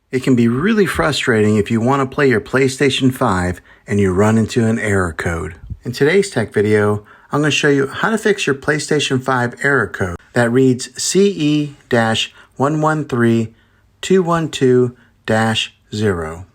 It can be really frustrating if you want to play your PlayStation 5 and you run into an error code. In today's tech video, I'm going to show you how to fix your PlayStation 5 error code that reads CE-113212-0.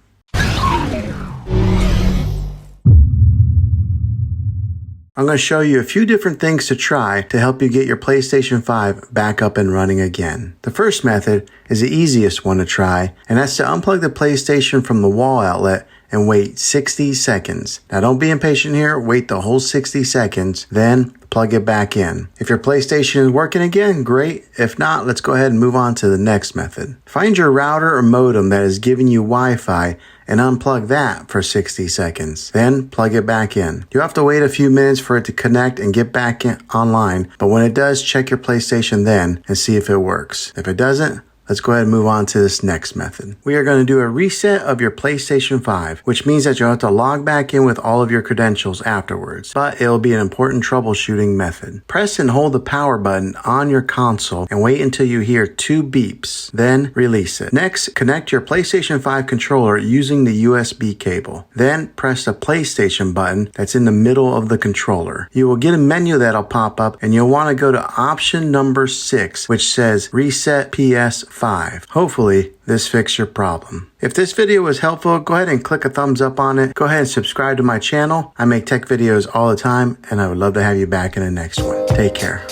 I'm going to show you a few different things to try to help you get your PlayStation 5 back up and running again. The first method is the easiest one to try, and that's to unplug the PlayStation from the wall outlet and wait 60 seconds. Now don't be impatient here, wait the whole 60 seconds, then plug it back in. If your PlayStation is working again, great. If not, let's go ahead and move on to the next method. Find your router or modem that is giving you Wi-Fi and unplug that for 60 seconds. Then plug it back in. You have to wait a few minutes for it to connect and get back online, but when it does, check your PlayStation then and see if it works. If it doesn't, let's go ahead and move on to this next method. We are going to do a reset of your PlayStation 5, which means that you'll have to log back in with all of your credentials afterwards, but it'll be an important troubleshooting method. Press and hold the power button on your console and wait until you hear 2 beeps, then release it. Next, connect your PlayStation 5 controller using the USB cable. Then press the PlayStation button that's in the middle of the controller. You will get a menu that'll pop up and you'll want to go to option number 6, which says Reset PS5. Hopefully, this fixed your problem. If this video was helpful, go ahead and click a thumbs up on it. Go ahead and subscribe to my channel. I make tech videos all the time, and I would love to have you back in the next one. Take care.